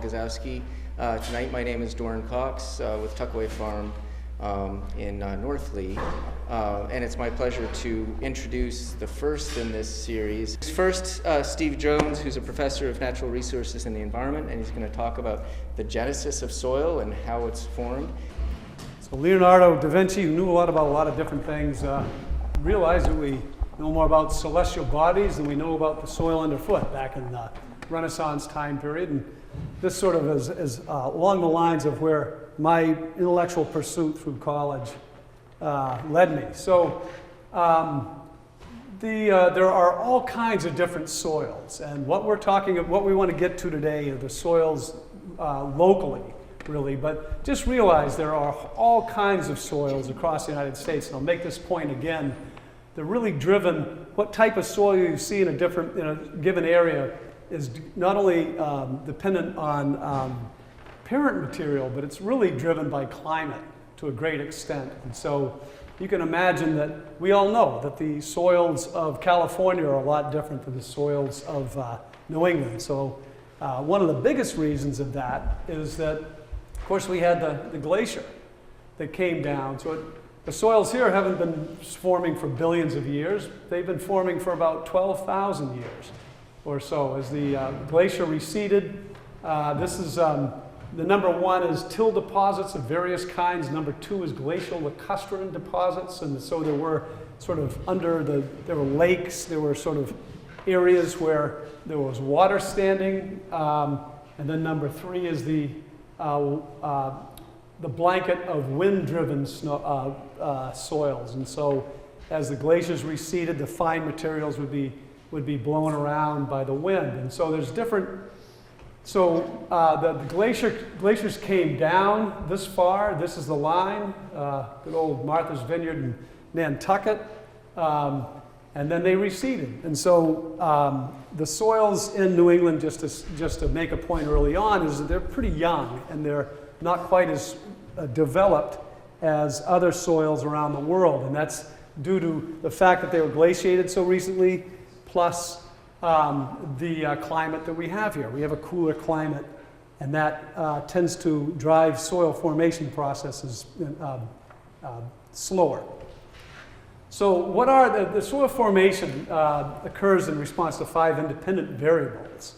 Gazowski. Tonight my name is Doran Cox with Tuckaway Farm in North Lee, and it's my pleasure to introduce the first in this series. First, Steve Jones, who's a professor of natural resources and the environment, and he's going to talk about the genesis of soil and how it's formed. So Leonardo da Vinci, who knew a lot about a lot of different things, realized that we know more about celestial bodies than we know about the soil underfoot back in the Renaissance time period. And this sort of is along the lines of where my intellectual pursuit through college led me. So there are all kinds of different soils, and what we want to get to today are the soils locally, really. But just realize there are all kinds of soils across the United States, and I'll make this point again. They're really driven, what type of soil you see in a given area is not only dependent on parent material, but it's really driven by climate to a great extent. And so you can imagine that we all know that the soils of California are a lot different than the soils of New England. So one of the biggest reasons of that is that, of course, we had the glacier that came down. So the soils here haven't been forming for billions of years. They've been forming for about 12,000 years or so. As the glacier receded, this is the number one is till deposits of various kinds. Number two is glacial lacustrine deposits. And so there were sort of there were lakes, there were sort of areas where there was water standing. And then number three is the blanket of wind-driven soils. And so as the glaciers receded, the fine materials would be blown around by the wind. And so there's different, the glaciers came down this far. This is the line, good old Martha's Vineyard in Nantucket, and then they receded. And so the soils in New England, just to make a point early on, is that they're pretty young and they're not quite as developed as other soils around the world. And that's due to the fact that they were glaciated so recently, plus the climate that we have here. We have a cooler climate, and that tends to drive soil formation processes slower. So what are the soil formation occurs in response to 5 independent variables.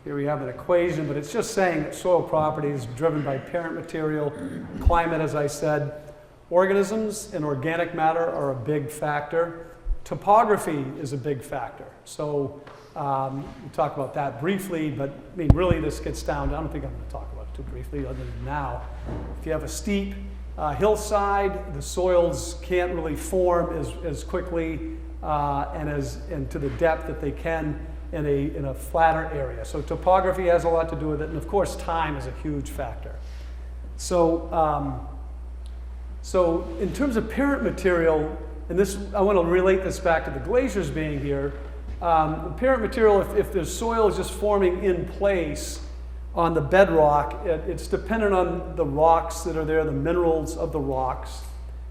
Here we have an equation, but it's just saying that soil property is driven by parent material, climate, as I said. Organisms and organic matter are a big factor. Topography is a big factor. So we'll talk about that briefly, but I mean, really this gets down to, I don't think I'm going to talk about it too briefly other than now. If you have a steep hillside, the soils can't really form as quickly and to the depth that they can in a flatter area. So topography has a lot to do with it, and of course time is a huge factor. So in terms of parent material, and this I want to relate this back to the glaciers being here. The parent material, if the soil is just forming in place on the bedrock, it's dependent on the rocks that are there. The minerals of the rocks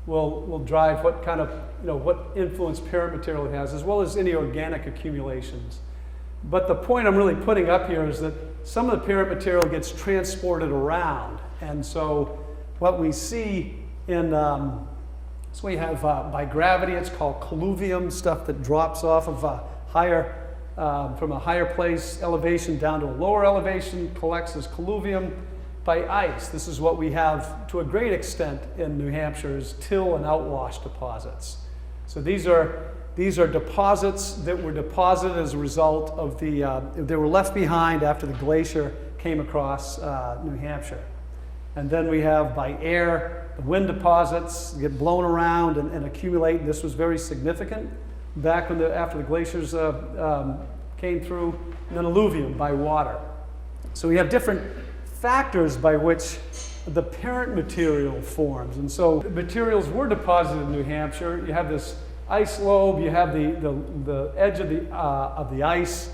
will drive what kind of, what influence parent material it has, as well as any organic accumulations. But the point I'm really putting up here is that some of the parent material gets transported around. And so what we see so we have by gravity, it's called colluvium, stuff that drops off of from a higher place elevation down to a lower elevation, collects as colluvium. By ice, this is what we have to a great extent in New Hampshire, is till and outwash deposits. So these are deposits that were deposited as a result of they were left behind after the glacier came across New Hampshire. And then we have by air, the wind deposits get blown around and accumulate. And this was very significant back after the glaciers came through. And then alluvium by water. So we have different factors by which the parent material forms. And so materials were deposited in New Hampshire. You have this ice lobe, you have the edge of the ice,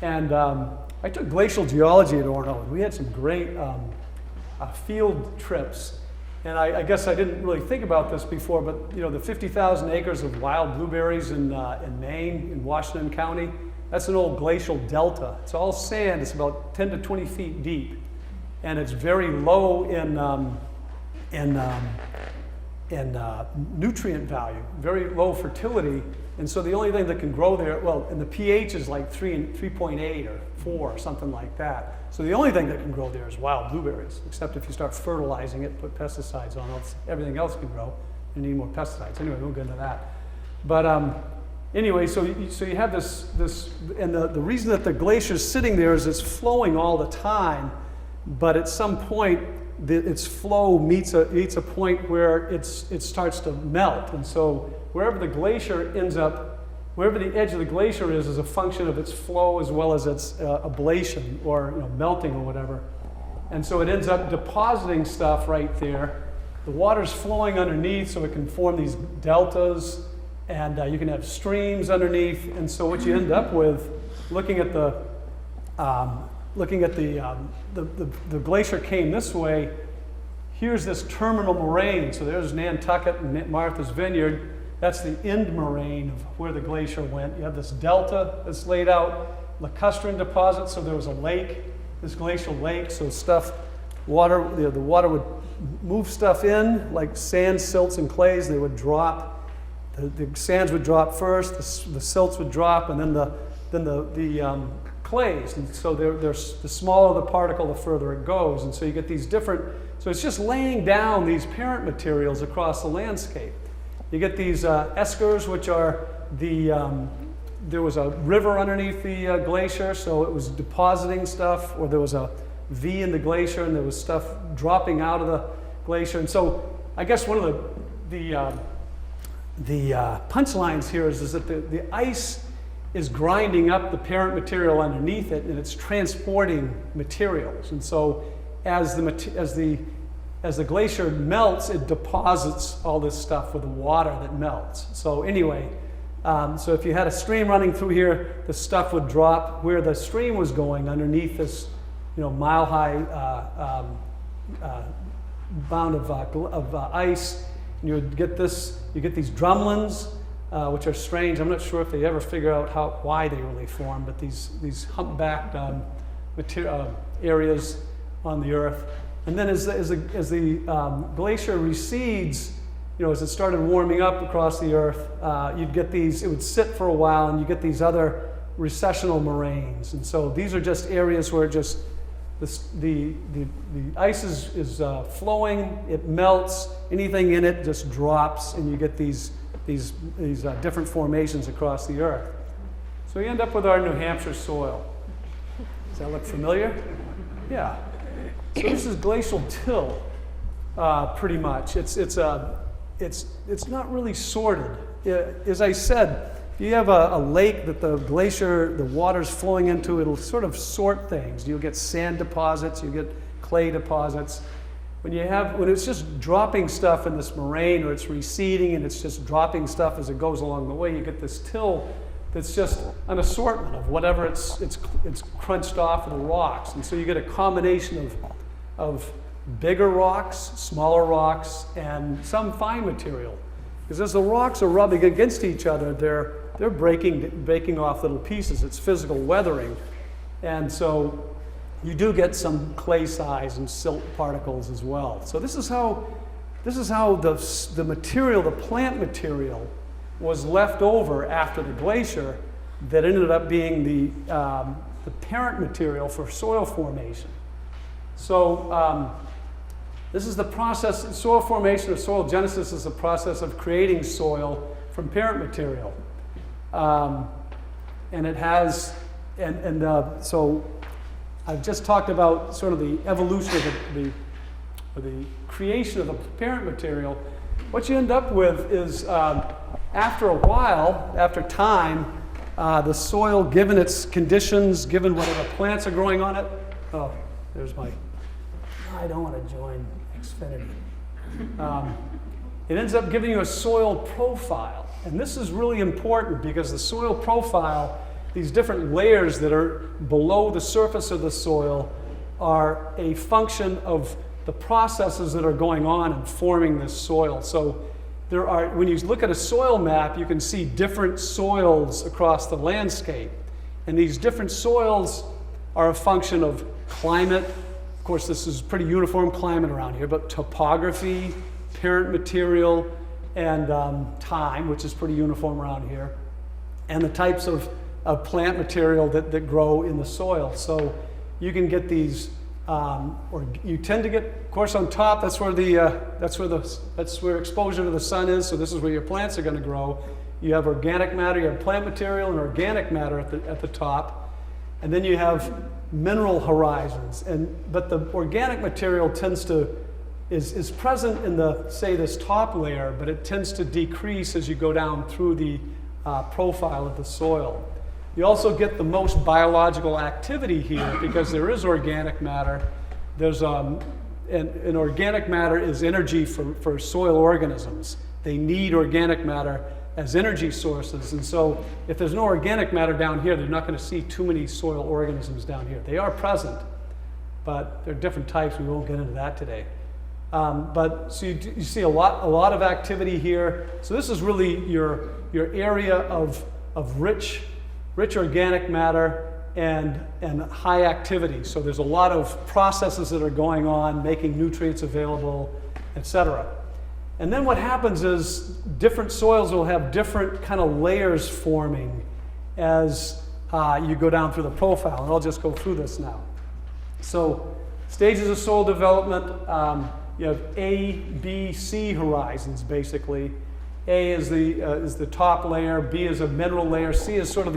and I took glacial geology at Orono, and we had some great field trips. And I guess I didn't really think about this before, but the 50,000 acres of wild blueberries in Maine, in Washington County, that's an old glacial delta. It's all sand. It's about 10 to 20 feet deep. and it's very low in nutrient value, very low fertility, and so the only thing that can grow there, well, and the pH is like 3.8 or 4 or something like that. So the only thing that can grow there is wild blueberries, except if you start fertilizing it, put pesticides on it, everything else can grow. You need more pesticides. Anyway, we'll get into that. But anyway, so you have this, and the reason that the glacier is sitting there is it's flowing all the time, but at some point, its flow meets a point where it starts to melt. And so wherever the glacier ends up, wherever the edge of the glacier is a function of its flow as well as its ablation or melting or whatever. And so it ends up depositing stuff right there. The water's flowing underneath so it can form these deltas, and you can have streams underneath. And so what you end up with, looking at the glacier came this way, here's this terminal moraine. So there's Nantucket and Martha's Vineyard. That's the end moraine of where the glacier went. You have this delta that's laid out, lacustrine deposit, so there was a lake, this glacial lake, so the water would move stuff in, like sand, silts, and clays. They would drop. The sands would drop first, the silts would drop, and then the clays. And so the smaller the particle, the further it goes. And so you get these different, so it's just laying down these parent materials across the landscape. You get these eskers, which are there was a river underneath the glacier, so it was depositing stuff, or there was a V in the glacier, and there was stuff dropping out of the glacier. And so I guess one of the punchlines here is that the ice is grinding up the parent material underneath it, and it's transporting materials. And so as the glacier melts, it deposits all this stuff with the water that melts. So anyway, so if you had a stream running through here, the stuff would drop where the stream was going underneath this, mile-high bound of ice. And you would get this. You get these drumlins, which are strange. I'm not sure if they ever figure out why they really form, but these humpbacked areas on the Earth. And then as the glacier recedes, as it started warming up across the Earth, you'd get these. It would sit for a while, and you get these other recessional moraines. And so these are just areas where the ice is flowing. It melts. Anything in it just drops, and you get these different formations across the Earth. So you end up with our New Hampshire soil. Does that look familiar? Yeah. So this is glacial till, pretty much. It's not really sorted. As I said, if you have a lake that the glacier, the water's flowing into, it'll sort of sort things. You'll get sand deposits, you get clay deposits. When it's just dropping stuff in this moraine, or it's receding and it's just dropping stuff as it goes along the way, you get this till that's just an assortment of whatever it's crunched off of the rocks. And so you get a combination of bigger rocks, smaller rocks, and some fine material. Because as the rocks are rubbing against each other, they're breaking off little pieces. It's physical weathering. And so you do get some clay size and silt particles as well. So this is how the material, the plant material, was left over after the glacier that ended up being the parent material for soil formation. So this is the process. Soil formation or soil genesis is the process of creating soil from parent material, and it has so I've just talked about sort of the evolution of the creation of the parent material. What you end up with is after a while, after time, the soil, given its conditions, given whatever plants are growing on it. Oh, there's my. I don't want to join Xfinity. It ends up giving you a soil profile. And this is really important because the soil profile, these different layers that are below the surface of the soil, are a function of the processes that are going on in forming this soil. So when you look at a soil map, you can see different soils across the landscape. And these different soils are a function of climate, course, this is pretty uniform climate around here, but topography, parent material, and time, which is pretty uniform around here, and the types of plant material that grow in the soil. So you can get these, or you tend to get, of course, on top. That's where exposure to the sun is. So this is where your plants are going to grow. You have organic matter, you have plant material, and organic matter at the top, and then you have mineral horizons. But the organic material is present in this top layer, but it tends to decrease as you go down through the profile of the soil. You also get the most biological activity here because there is organic matter. There's and organic matter is energy for soil organisms. They need organic matter as energy sources, and so if there's no organic matter down here, they're not going to see too many soil organisms down here. They are present, but they're different types. We won't get into that today. But so you see a lot of activity here. So this is really your area of rich organic matter and high activity. So there's a lot of processes that are going on, making nutrients available, etc. And then what happens is different soils will have different kind of layers forming as you go down through the profile. And I'll just go through this now. So stages of soil development, you have A, B, C horizons basically. A is the top layer, B is a mineral layer, C is sort of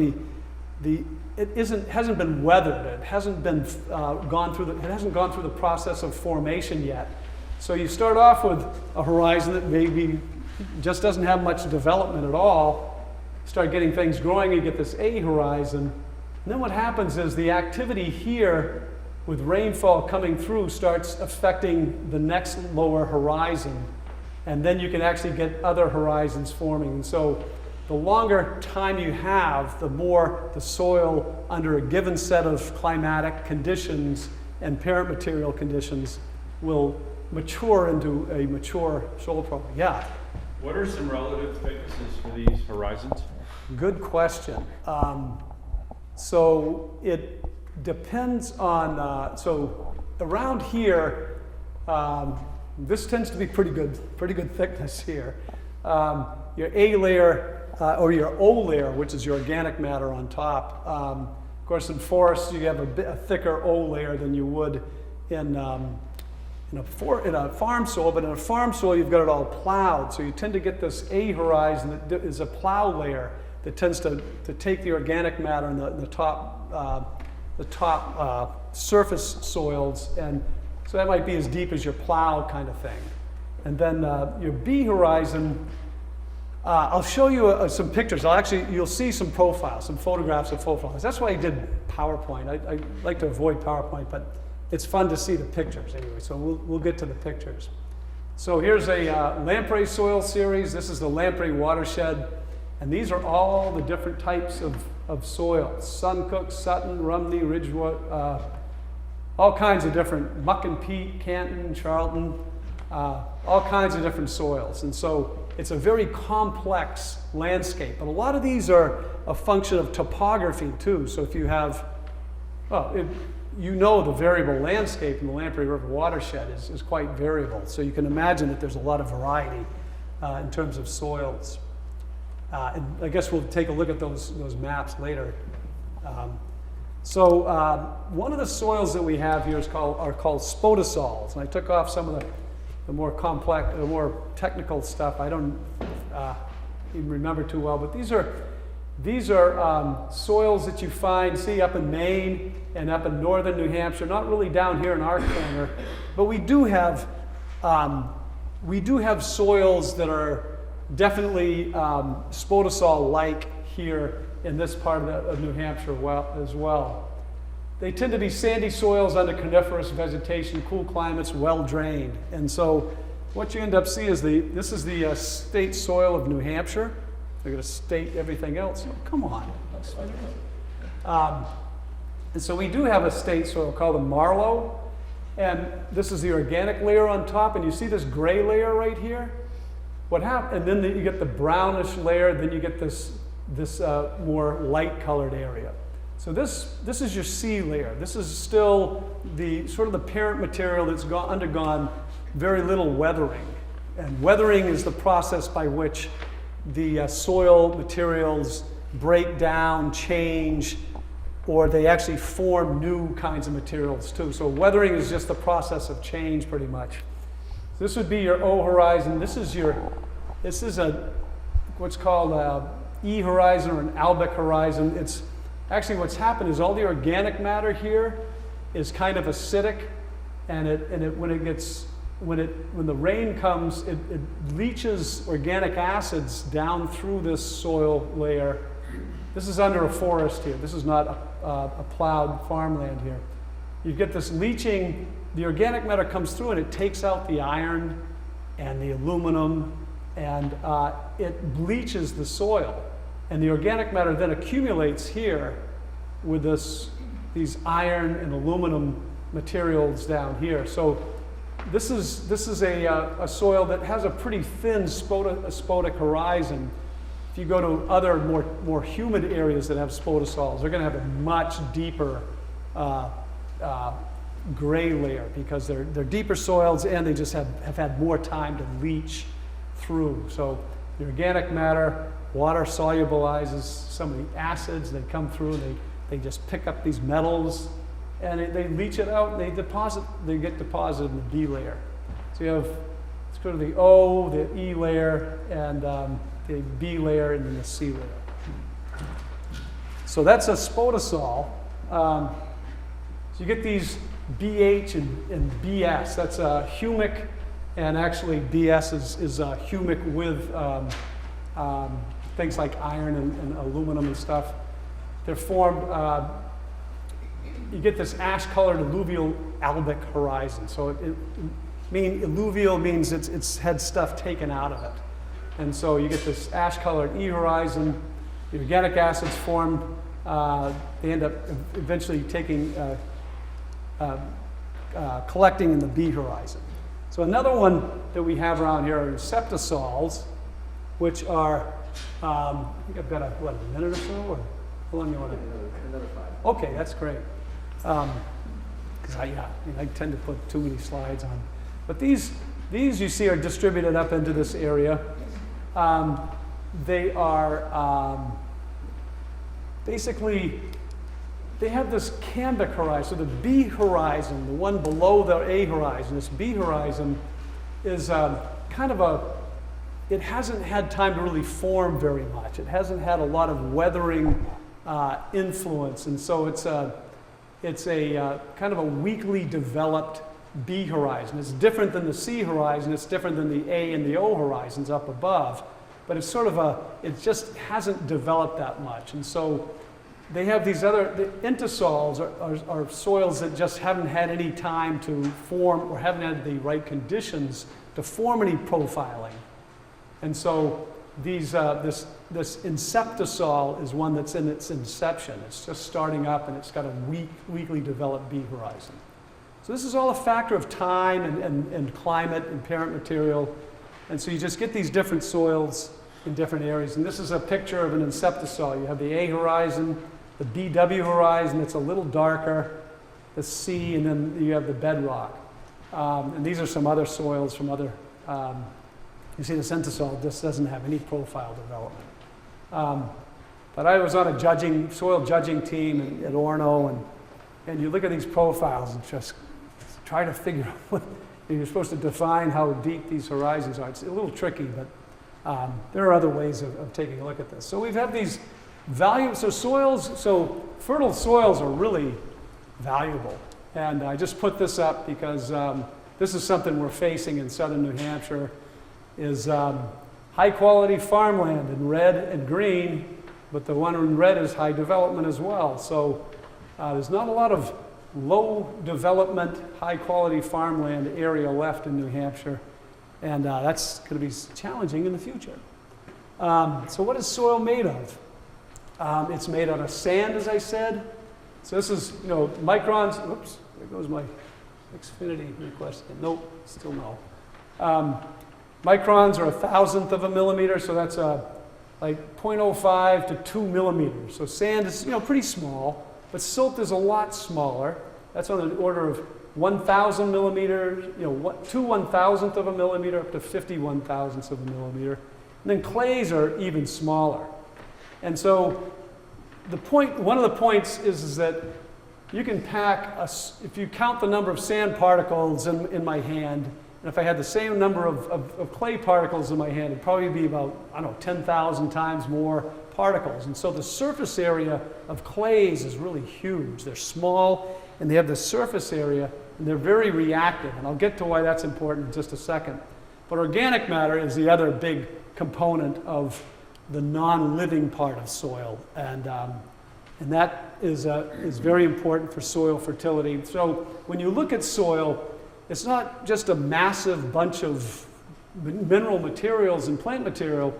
hasn't been weathered. It hasn't been gone through the process of formation yet. So you start off with a horizon that maybe just doesn't have much development at all. Start getting things growing, you get this A horizon. And then what happens is the activity here with rainfall coming through starts affecting the next lower horizon. And then you can actually get other horizons forming. And so the longer time you have, the more the soil under a given set of climatic conditions and parent material conditions will mature into a mature soil profile. Yeah? What are some relative thicknesses for these horizons? Good question. So it depends on, so around here, this tends to be pretty good thickness here. Your A layer, or your O layer, which is your organic matter on top. Of course, in forests, you have a thicker O layer than you would in a farm soil, but in a farm soil, you've got it all plowed. So you tend to get this A horizon that is a plow layer that tends to take the organic matter in the top surface soils, and so that might be as deep as your plow kind of thing. And then your B horizon, I'll show you some pictures. You'll see some profiles, some photographs of profiles. That's why I did PowerPoint. I like to avoid PowerPoint, but it's fun to see the pictures anyway. So we'll get to the pictures. So here's a lamprey soil series. This is the lamprey watershed, and these are all the different types of soils: Suncook, Sutton, Rumney, Ridgewood, all kinds of different muck and peat, Canton, Charlton, all kinds of different soils. And so it's a very complex landscape. But a lot of these are a function of topography too. So if you have, the variable landscape in the Lamprey River watershed is quite variable. So you can imagine that there's a lot of variety in terms of soils. And I guess we'll take a look at those maps later. So one of the soils that we have here are called spodosols. And I took off some of the more complex, the more technical stuff. I don't even remember too well, but these are soils that you find, up in Maine and up in northern New Hampshire. Not really down here in our corner, but we do have soils that are definitely spodosol-like here in this part of New Hampshire as well. They tend to be sandy soils under coniferous vegetation, cool climates, well drained. And so what you end up seeing is this is the state soil of New Hampshire. They're going to state everything else. Oh, come on. And so we do have a state soil called the Marlow. And this is the organic layer on top. And you see this gray layer right here? What happens? And then you get the brownish layer. Then you get this more light colored area. So this is your C layer. This is still the sort of the parent material that's undergone very little weathering. And weathering is the process by which the soil materials break down, change, or they actually form new kinds of materials too. So weathering is just the process of change pretty much. This would be your O horizon. This is a what's called a E horizon or an albic horizon. It's actually what's happened is all the organic matter here is kind of acidic, and when the rain comes, it leaches organic acids down through this soil layer. This is under a forest here. This is not a plowed farmland here. You get this leaching. The organic matter comes through and it takes out the iron and the aluminum, and it bleaches the soil. And the organic matter then accumulates here with these iron and aluminum materials down here. So this is a soil that has a pretty thin spodic horizon. If you go to other more humid areas that have spodosols, they're going to have a much deeper gray layer because they're deeper soils and they just have had more time to leach through. So the organic matter, water solubilizes some of the acids. They come through and they just pick up these metals and they leach it out and they get deposited in the B layer. So you have, let's go to the O, the E layer, and the B layer, and then the C layer. So that's a spodosol. So you get these BH and BS. That's humic, and actually BS is humic with things like iron and aluminum and stuff. They're formed, you get this ash-colored alluvial albic horizon. So alluvial means it's had stuff taken out of it. And so you get this ash-colored E horizon, the organic acids formed, they end up eventually collecting in the B horizon. So another one that we have around here are septosols, which are, I think I've got a minute or so, or how long do you want to? Another 5. Okay, that's great. Because I tend to put too many slides on. But these you see are distributed up into this area. They are basically, they have this cambic horizon. So the B horizon, the one below the A horizon, this B horizon is kind of it hasn't had time to really form very much. It hasn't had a lot of weathering influence, and so it's a kind of a weakly developed B horizon. It's different than the C horizon. It's different than the A and the O horizons up above, but it's sort of it just hasn't developed that much. And so they have the intersols are soils that just haven't had any time to form or haven't had the right conditions to form any profiling. And so this inceptosol is one that's in its inception. It's just starting up and it's got a weakly developed B horizon. So this is all a factor of time and climate and parent material. And so you just get these different soils in different areas. And this is a picture of an inceptosol. You have the A horizon, the BW horizon, it's a little darker, the C, and then you have the bedrock. And these are some other soils from other, you see the centosol just doesn't have any profile development. But I was on a soil judging team at Orono, and you look at these profiles and just try to figure out what, you're supposed to define how deep these horizons are. It's a little tricky, but there are other ways of taking a look at this. So we've had these values, so fertile soils are really valuable. And I just put this up because this is something we're facing in southern New Hampshire, is high quality farmland in red and green, but the one in red is high development as well. So there's not a lot of low development, high quality farmland area left in New Hampshire, and that's going to be challenging in the future. So what is soil made of? It's made out of sand, as I said. So this is, microns. Oops, there goes my Xfinity request. Nope, still no. Microns are 1,000th of a millimeter, so that's like 0.05 to 2 millimeters. So sand is, pretty small, but silt is a lot smaller. That's on the order of 1,000 millimeters, 2/1,000th of a millimeter up to 51,000ths of a millimeter. And then clays are even smaller. And so one of the points is that you can pack, if you count the number of sand particles in my hand, and if I had the same number of clay particles in my hand, it'd probably be about, 10,000 times more particles. And so the surface area of clays is really huge. They're small, and they have the surface area, and they're very reactive. And I'll get to why that's important in just a second. But organic matter is the other big component of the non-living part of soil. And that is very important for soil fertility. So when you look at soil, it's not just a massive bunch of mineral materials and plant material.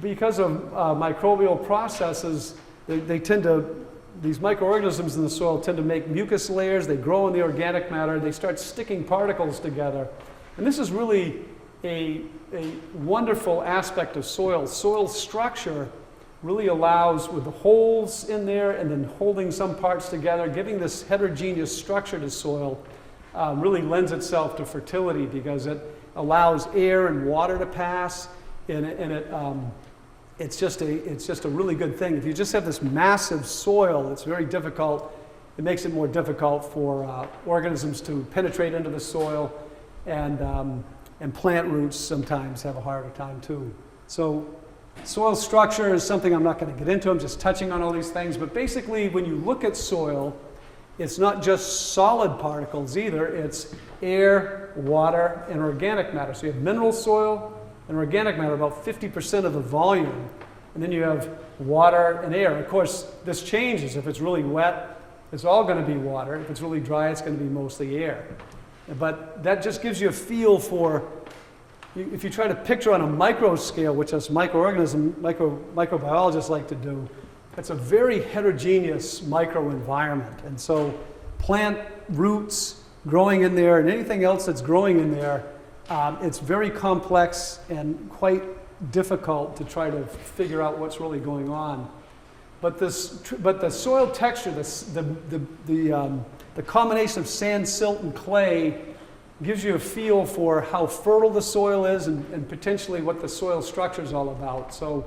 Because of microbial processes, these microorganisms in the soil tend to make mucus layers. They grow in the organic matter. They start sticking particles together. And this is really a wonderful aspect of soil. Soil structure really allows, with the holes in there and then holding some parts together, giving this heterogeneous structure to soil, really lends itself to fertility because it allows air and water to pass, and it's just a really good thing. If you just have this massive soil, it's very difficult. It makes it more difficult for organisms to penetrate into the soil, and plant roots sometimes have a harder time too. So soil structure is something I'm not going to get into. I'm just touching on all these things. But basically, when you look at soil, it's not just solid particles either. It's air, water, and organic matter. So you have mineral soil and organic matter, about 50% of the volume. And then you have water and air. Of course, this changes. If it's really wet, it's all going to be water. If it's really dry, it's going to be mostly air. But that just gives you a feel for, if you try to picture on a micro scale, which us microbiologists like to do, it's a very heterogeneous microenvironment. And so plant roots growing in there and anything else that's growing in there, it's very complex and quite difficult to try to figure out what's really going on. But the soil texture, the combination of sand, silt, and clay gives you a feel for how fertile the soil is and potentially what the soil structure is all about. So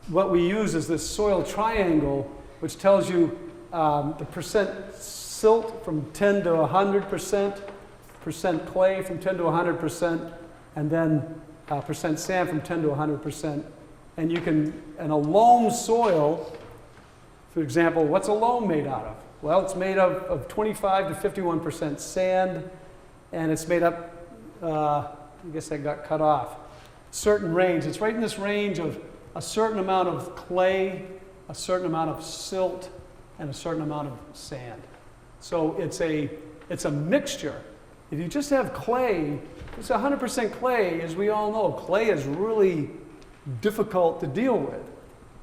what we use is this soil triangle, which tells you the percent silt from 10 to 100%, percent clay from 10 to 100%, and then percent sand from 10 to 100%. And a loam soil, for example, what's a loam made out of? Well, it's made of 25 to 51% sand, and it's made up, I guess that got cut off, certain range. It's right in this range of a certain amount of clay, a certain amount of silt, and a certain amount of sand. So it's a mixture. If you just have clay, it's 100% clay, as we all know. Clay is really difficult to deal with.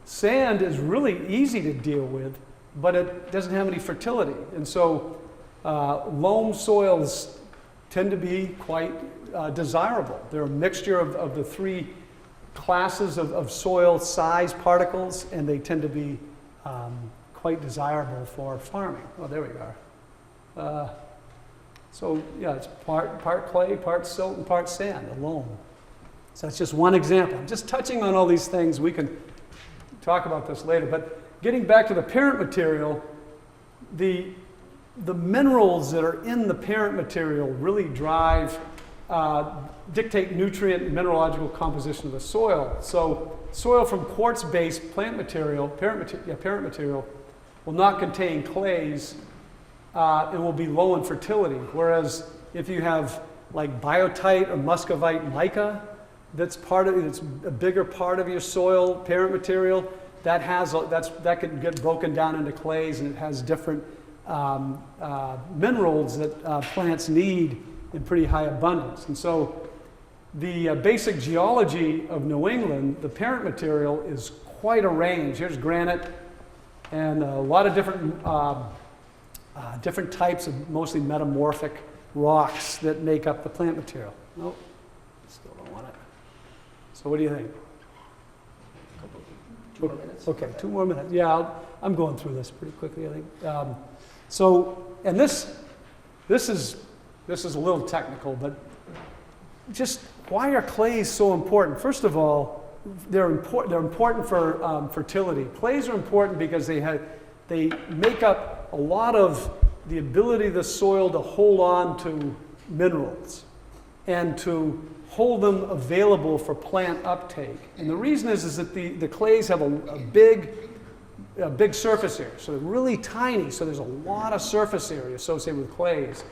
Sand is really easy to deal with, but it doesn't have any fertility. And so loam soils tend to be quite desirable. They're a mixture of the three classes of soil size particles, and they tend to be quite desirable for farming. Oh, there we are. So yeah, it's part clay, part silt, and part sand, a loam. So that's just one example. I'm just touching on all these things. We can talk about this later. But getting back to the parent material, the minerals that are in the parent material really dictate nutrient and mineralogical composition of the soil. So soil from quartz-based parent material, will not contain clays and will be low in fertility. Whereas if you have like biotite or muscovite mica, it's a bigger part of your soil parent material. That can get broken down into clays, and it has different minerals that plants need in pretty high abundance. And so the basic geology of New England, the parent material, is quite a range. Here's granite and a lot of different types of mostly metamorphic rocks that make up the plant material. Nope, still don't want it. So what do you think? 2 more minutes? Okay, 2 more minutes. Yeah, I'm going through this pretty quickly, I think. And this is a little technical, but just why are clays so important? First of all, they're important for fertility. Clays are important because they make up a lot of the ability of the soil to hold on to minerals and to hold them available for plant uptake. And the reason is that the clays have a big surface area, so they're really tiny, so there's a lot of surface area associated with clays.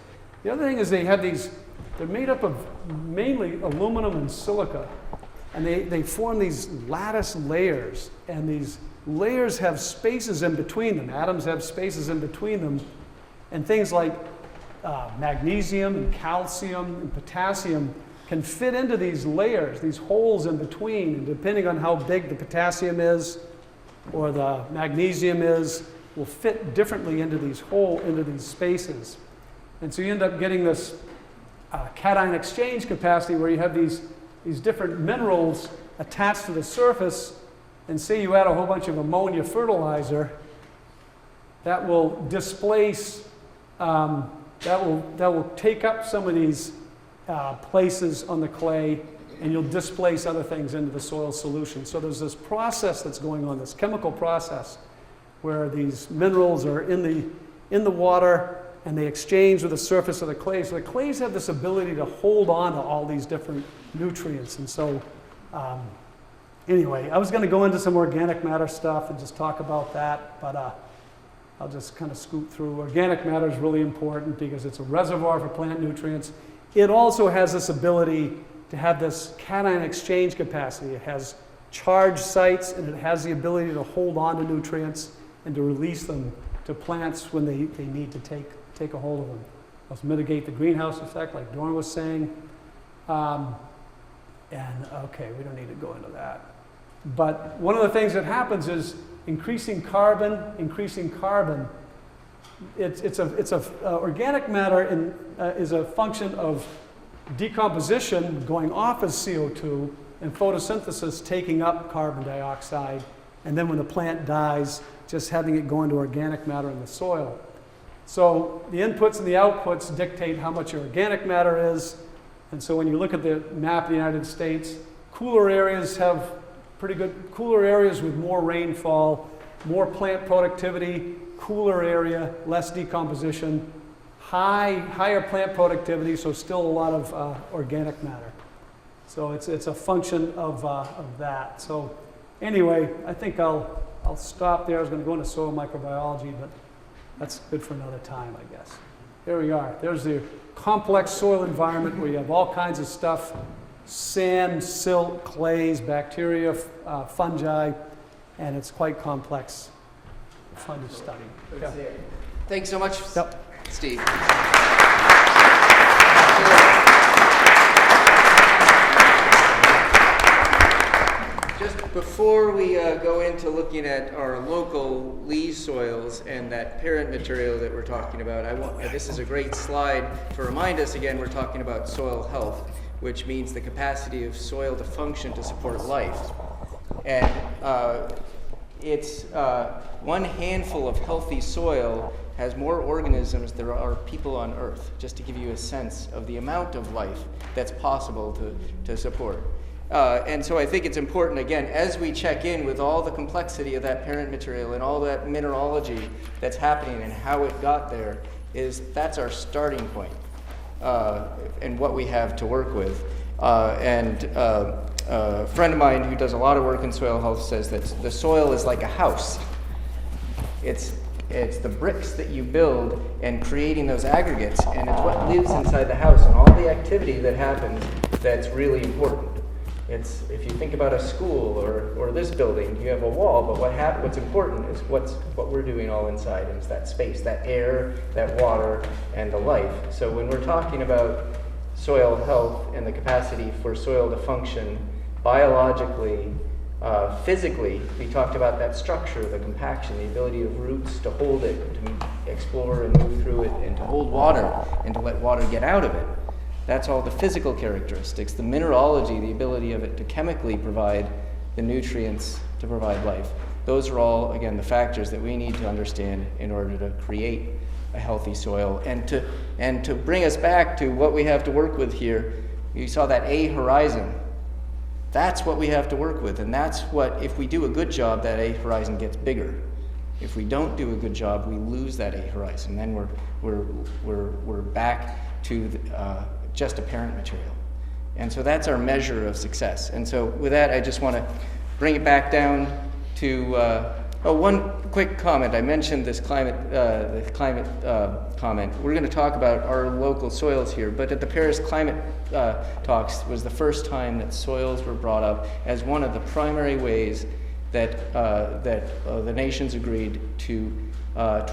The other thing is they're made up of mainly aluminum and silica, and they form these lattice layers, and these layers have spaces in between them. Atoms have spaces in between them, and things like magnesium and calcium and potassium can fit into these layers, these holes in between, and depending on how big the potassium is or the magnesium is, will fit differently into these spaces. And so you end up getting this cation exchange capacity where you have these different minerals attached to the surface, and say you add a whole bunch of ammonia fertilizer, that will displace, that will take up some of these places on the clay, and you'll displace other things into the soil solution. So there's this process that's going on, this chemical process, where these minerals are in the water, and they exchange with the surface of the clay. So the clays have this ability to hold on to all these different nutrients. And so, anyway, I was going to go into some organic matter stuff and just talk about that, but I'll just kind of scoot through. Organic matter is really important because it's a reservoir for plant nutrients. It also has this ability to have this cation exchange capacity. It has charge sites, and it has the ability to hold on to nutrients and to release them to plants when they need to take a hold of them. Helps mitigate the greenhouse effect, like Dorn was saying. And okay, we don't need to go into that. But one of the things that happens is increasing carbon. Organic matter is a function of decomposition going off as CO2 and photosynthesis taking up carbon dioxide, and then when the plant dies, just having it go into organic matter in the soil. So the inputs and the outputs dictate how much your organic matter is. And so when you look at the map of the United States, cooler areas with more rainfall, more plant productivity, cooler area, less decomposition, higher plant productivity, so still a lot of organic matter. So it's a function of that. So anyway, I think I'll stop there. I was going to go into soil microbiology, but that's good for another time, I guess. There we are. There's the complex soil environment where you have all kinds of stuff: sand, silt, clays, bacteria, fungi, and it's quite complex. Fun to study. Yeah. Thanks so much, Yep. Steve. Just before we go into looking at our local lee soils and that parent material that we're talking about, this is a great slide to remind us again we're talking about soil health, which means the capacity of soil to function to support life. And it's one handful of healthy soil has more organisms than there are people on Earth, just to give you a sense of the amount of life that's possible to support. And so I think it's important, again, as we check in with all the complexity of that parent material and all that mineralogy that's happening and how it got there, that's our starting point and what we have to work with. A friend of mine who does a lot of work in soil health says that the soil is like a house. It's the bricks that you build and creating those aggregates, and it's what lives inside the house and all the activity that happens that's really important. If you think about a school or this building, you have a wall, but what's important is what we're doing all inside, and it's that space, that air, that water, and the life. So when we're talking about soil health and the capacity for soil to function biologically, physically, we talked about that structure, the compaction, the ability of roots to hold it, to explore and move through it, and to hold water, and to let water get out of it. That's all the physical characteristics, the mineralogy, the ability of it to chemically provide the nutrients to provide life. Those are all, again, the factors that we need to understand in order to create a healthy soil. And to bring us back to what we have to work with here, you saw that A horizon. That's what we have to work with, and that's what, if we do a good job, that A horizon gets bigger. If we don't do a good job, we lose that A horizon. Then we're back to just a parent material. And so that's our measure of success. And so with that, I just want to bring it back down to one quick comment. I mentioned this climate comment. We're going to talk about our local soils here, but at the Paris climate talks was the first time that soils were brought up as one of the primary ways that the nations agreed to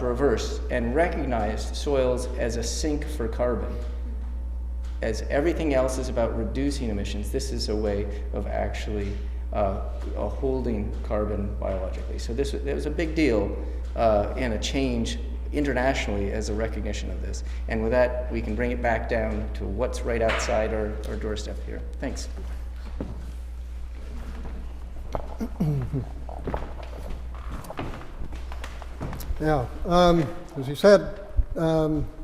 reverse and recognize soils as a sink for carbon. As everything else is about reducing emissions, this is a way of actually holding carbon biologically. So this was a big deal and a change internationally as a recognition of this. And with that, we can bring it back down to what's right outside our doorstep here. Thanks. Yeah, as you said,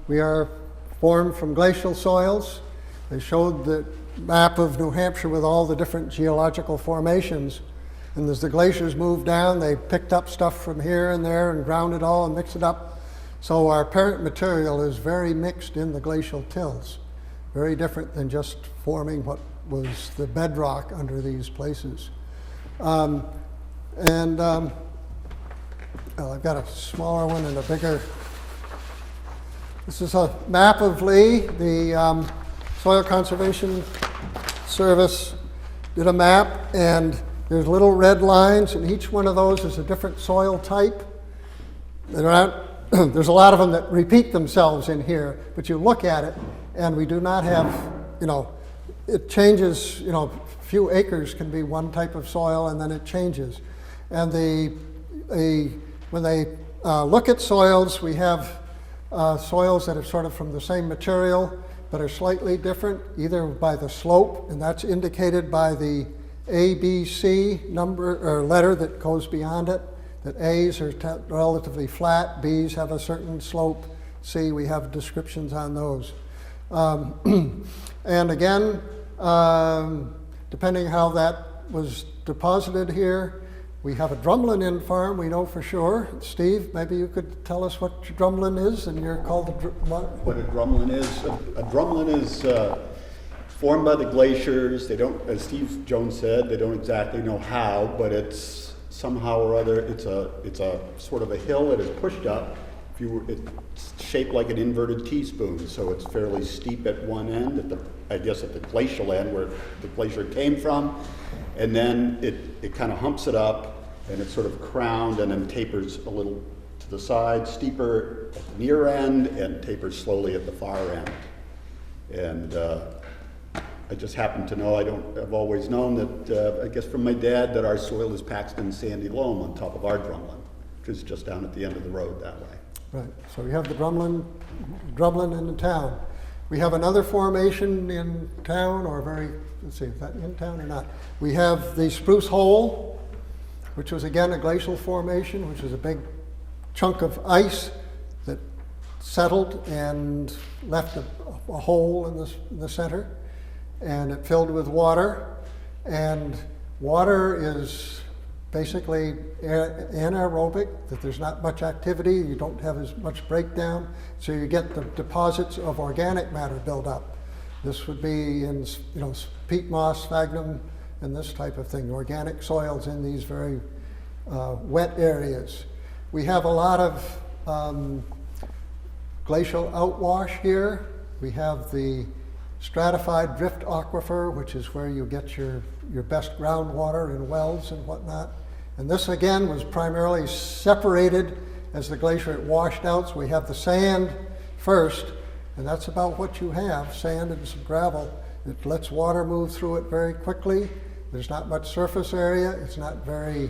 we are formed from glacial soils. They showed the map of New Hampshire with all the different geological formations. And as the glaciers moved down, they picked up stuff from here and there and ground it all and mixed it up. So our parent material is very mixed in the glacial tills, very different than just forming what was the bedrock under these places. Well, I've got a smaller one and a bigger. This is a map of Lee. The Soil Conservation Service did a map, and there's little red lines, and each one of those is a different soil type. There's a lot of them that repeat themselves in here, but you look at it, and we do not have, it changes, a few acres can be one type of soil, and then it changes. And when they look at soils, we have soils that are sort of from the same material, but are slightly different, either by the slope, and that's indicated by the ABC number or letter that goes beyond it, that A's are relatively flat, B's have a certain slope, C, we have descriptions on those. And again, depending how that was deposited here, we have a drumlin in farm, we know for sure. Steve, maybe you could tell us what drumlin is, and you're called what a drumlin is. A drumlin is formed by the glaciers. They don't, as Steve Jones said, they don't exactly know how, but it's somehow or other, it's a sort of a hill that is pushed up. It's shaped like an inverted teaspoon, so it's fairly steep at one end, at the glacial end where the glacier came from, and then it kind of humps it up, and it's sort of crowned and then tapers a little to the side, steeper at the near end, and tapers slowly at the far end. And I just happen to know, I've always known that, I guess from my dad, that our soil is Paxton sandy loam on top of our drumlin, which is just down at the end of the road that way. Right, so we have the drumlin in the town. We have another formation in town, or let's see, is that in town or not? We have the Spruce Hole, which was again a glacial formation, which is a big chunk of ice that settled and left a hole in the center, and it filled with water. And water is basically anaerobic, that there's not much activity, you don't have as much breakdown, so you get the deposits of organic matter build up. This would be in peat moss, sphagnum, and this type of thing, organic soils in these very wet areas. We have a lot of glacial outwash here. We have the stratified drift aquifer, which is where you get your best groundwater in wells and whatnot. And this again was primarily separated as the glacier washed out, so we have the sand first, and that's about what you have, sand and some gravel. It lets water move through it very quickly. There's not much surface area, it's not very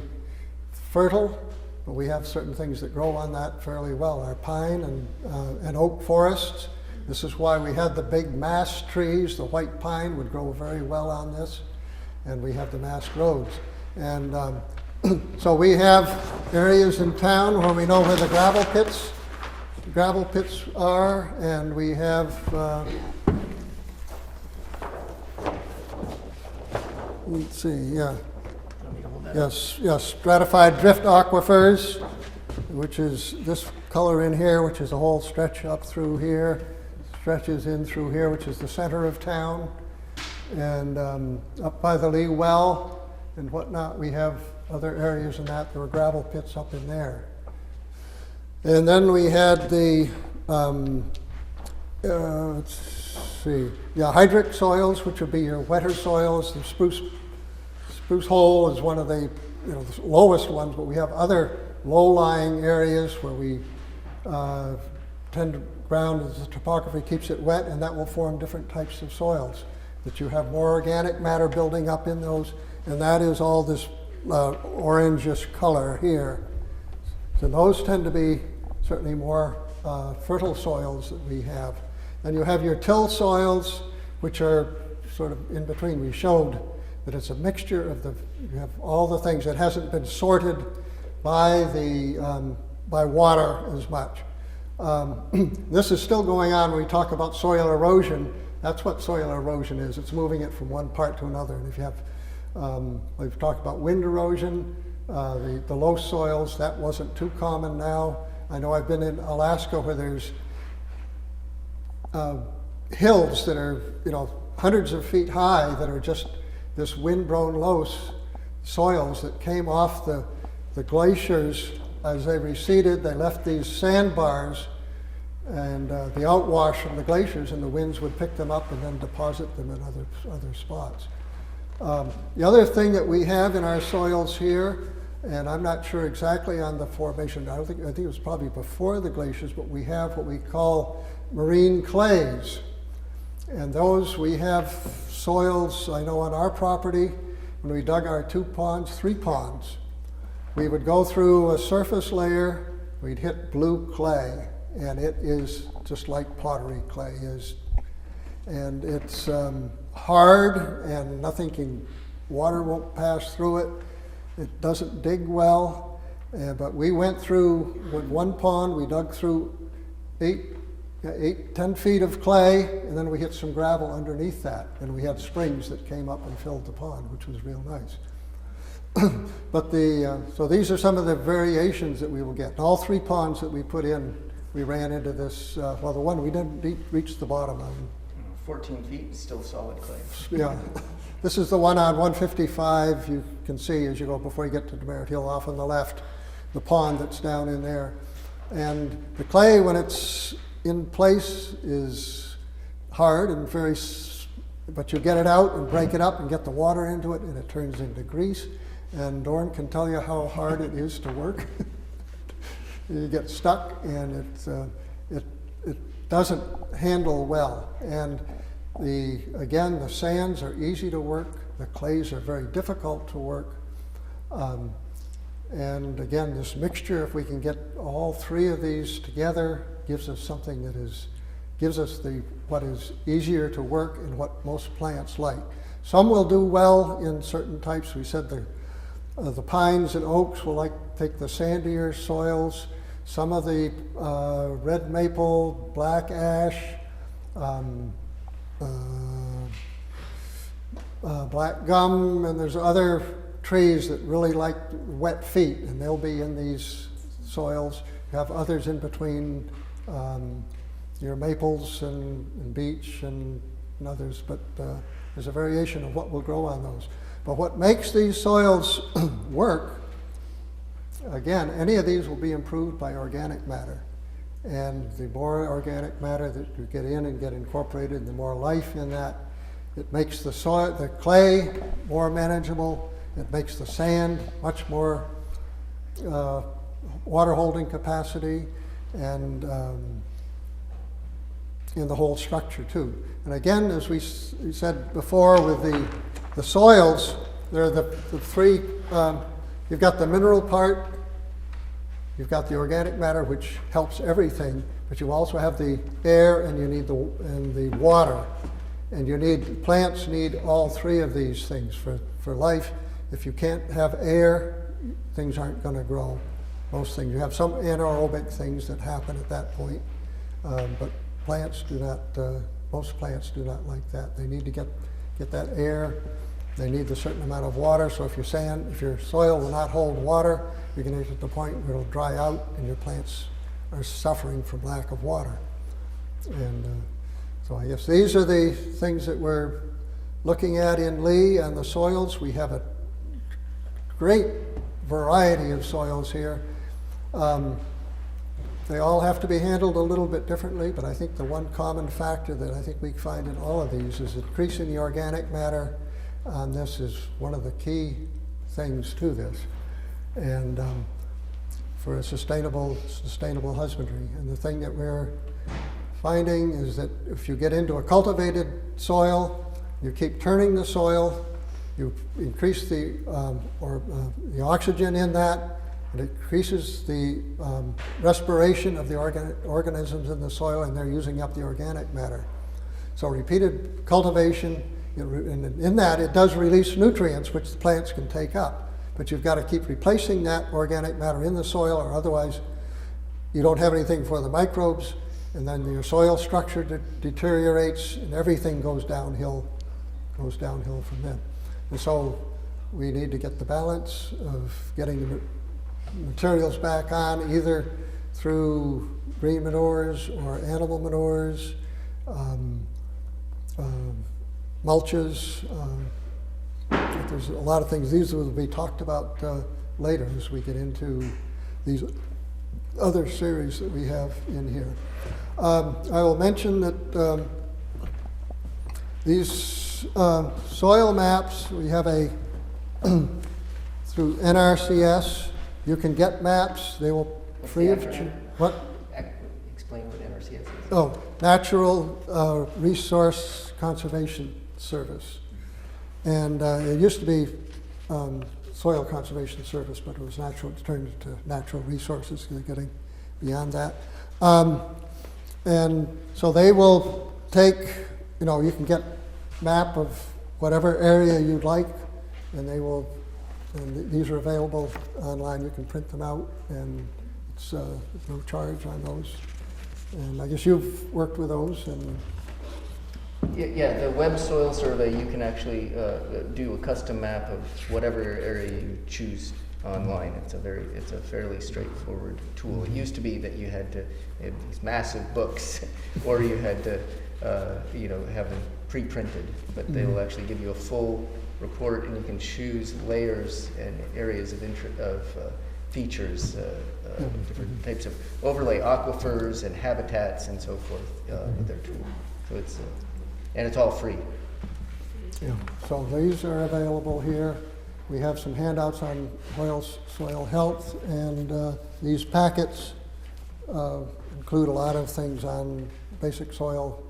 fertile, but we have certain things that grow on that fairly well. Our pine and oak forests This is why we had the big mast trees. The white pine would grow very well on this, and we have the mast roads. And so we have areas in town where we know where the gravel pits are, and we have let's see, yeah. Yes, stratified drift aquifers, which is this color in here, which is a whole stretch up through here, stretches in through here, which is the center of town, and up by the Lee Well and whatnot, we have other areas in that. There were gravel pits up in there. And then we had the, let's see, hydric soils, which would be your wetter soils. The spruce hole is one of the, the lowest ones, but we have other low-lying areas where we tend to ground as the topography keeps it wet, and that will form different types of soils. That you have more organic matter building up in those, and that is all this orangish color here. So those tend to be certainly more fertile soils that we have. And you have your till soils, which are sort of in between. We showed that it's a mixture of you have all the things that hasn't been sorted by by water as much. This is still going on when we talk about soil erosion. That's what soil erosion is. It's moving it from one part to another. And if you have, we've talked about wind erosion, the low soils, that wasn't too common now. I know I've been in Alaska where there's hills that are, hundreds of feet high that are just this wind-blown low soils that came off the glaciers as they receded. They left these sandbars and the outwash from the glaciers, and the winds would pick them up and then deposit them in other spots. The other thing that we have in our soils here, and I'm not sure exactly on the formation, I think it was probably before the glaciers, but we have what we call marine clays. And those, we have soils, I know on our property, when we dug our 3 ponds, we would go through a surface layer, we'd hit blue clay, and it is just like pottery clay is. And it's hard, and water won't pass through it. It doesn't dig well, but we went through, with one pond, we dug through 10 feet of clay, and then we hit some gravel underneath that, and we had springs that came up and filled the pond, which was real nice. But so these are some of the variations that we will get. All 3 ponds that we put in, we ran into this, the one we didn't reach the bottom of. 14 feet, still solid clay. Yeah. This is the one on 155. You can see as you go before you get to Demerit Hill off on the left, the pond that's down in there. And the clay, when it's in place, is hard and but you get it out and break it up and get the water into it, and it turns into grease. And Dorn can tell you how hard it is to work. You get stuck, and it doesn't handle well. And again, the sands are easy to work. The clays are very difficult to work. And again, this mixture, if we can get all 3 of these together, gives us something that gives us what is easier to work and what most plants like. Some will do well in certain types. We said the pines and oaks will take the sandier soils. Some of the red maple, black ash, black gum, and there's other trees that really like wet feet, and they'll be in these soils. You have others in between, your maples and beech and others, but there's a variation of what will grow on those. But what makes these soils work, again, any of these will be improved by organic matter. And the more organic matter that you get in and get incorporated, the more life in that. It makes the clay more manageable. It makes the sand much more water holding capacity, and in the whole structure too. And again, as we said before, with the soils, there are the 3, you've got the mineral part, You've got the organic matter, which helps everything, but you also have the air, and you need the water. And plants need all three of these things for life. If you can't have air, things aren't going to grow. Most things. You have some anaerobic things that happen at that point, but plants do not, most plants do not like that. They need to get that air. They need a certain amount of water. So if your soil will not hold water, you're going to get to the point where it'll dry out and your plants are suffering from lack of water. And so I guess these are the things that we're looking at in Lee and the soils. We have a great variety of soils here. They all have to be handled a little bit differently, but I think the one common factor that I think we find in all of these is increasing the organic matter on this is one of the key things to this, and for a sustainable husbandry. And the thing that we're finding is that if you get into a cultivated soil, you keep turning the soil, you increase the oxygen in that, it increases the respiration of the organisms in the soil, and they're using up the organic matter. So repeated cultivation, and in that it does release nutrients which the plants can take up. But you've got to keep replacing that organic matter in the soil, or otherwise you don't have anything for the microbes, and then your soil structure deteriorates, and everything goes downhill from then. And so we need to get the balance of getting the materials back on, either through green manures or animal manures, mulches. There's a lot of things. These will be talked about later as we get into these other series that we have in here. I will mention that these soil maps, we have through NRCS, you can get maps. They will free of charge. What? Explain what NRCS is. Oh, Natural Resource Conservation Service. And it used to be Soil Conservation Service, but it was turned into Natural Resources. They're getting beyond that. And so they will take, you can get map of whatever area you'd like, and these are available online. You can print them out, and it's no charge on those. And I guess you've worked with those. And yeah, the web soil survey, you can actually do a custom map of whatever area you choose online. It's a fairly straightforward tool. It used to be that you had these massive books, or you had to have them pre-printed, but they will actually give you a full report, and you can choose layers and areas of features, different types of overlay aquifers and habitats and so forth with their tool. So it's all free. Yeah. So these are available here. We have some handouts on soil health, and these packets include a lot of things on basic soil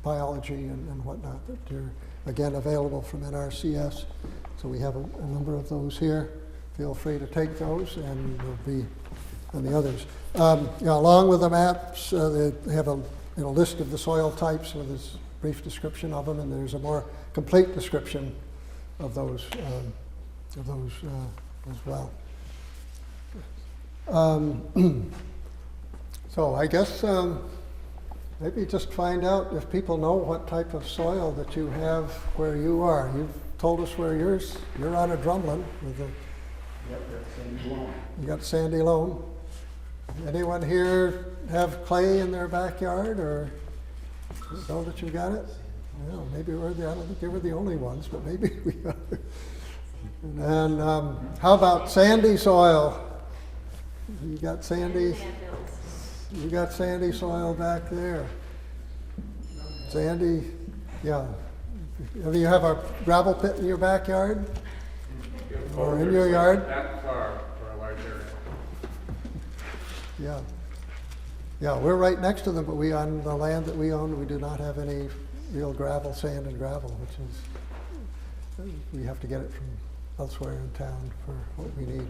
biology and whatnot that are, again, available from NRCS. So we have a number of those here. Feel free to take those, and they'll be on the others. Along with the maps, they have a list of the soil types with this brief description of them, and there's a more complete description of those as well. So I guess maybe just find out if people know what type of soil that you have where you are. You've told us where you're on a drumlin with a. Yep, that's sandy loam. You got sandy loam. Anyone here have clay in their backyard, or know that you got it? Well, maybe I don't think they were the only ones, but maybe we are. And how about sandy soil? You got sandy soil back there. Sandy, yeah. Do you have a gravel pit in your backyard? Or in your yard? That far for a large area. Yeah. Yeah, we're right next to them, but on the land that we own, we do not have any real sand and gravel, which is, we have to get it from elsewhere in town for what we need.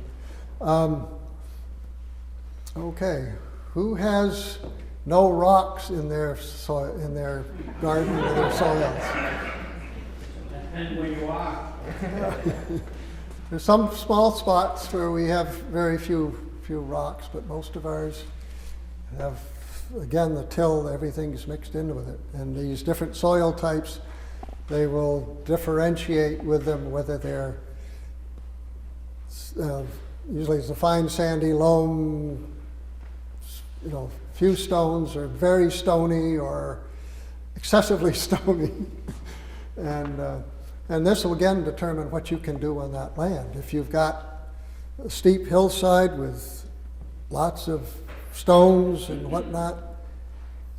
Okay, who has no rocks in their soil, in their garden or their soils? And where you are. There's some small spots where we have very few rocks, but most of ours have, again, the till, everything's mixed in with it. And these different soil types, they will differentiate with them whether they're, usually it's a fine sandy loam, few stones, or very stony, or excessively stony. And this will again determine what you can do on that land. If you've got a steep hillside with lots of stones and whatnot,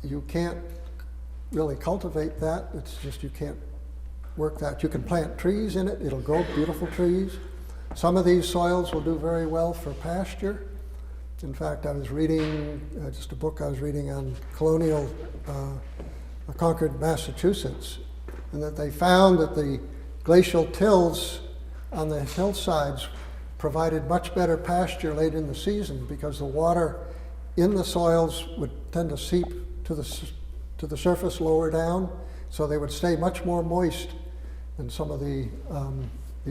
you can't really cultivate that. It's just you can't work that. You can plant trees in it. It'll grow beautiful trees. Some of these soils will do very well for pasture. In fact, I was reading just a book I was reading on colonial conquered Massachusetts, and that they found that the glacial tills on the hillsides provided much better pasture late in the season because the water in the soils would tend to seep to the surface lower down, so they would stay much more moist than some of the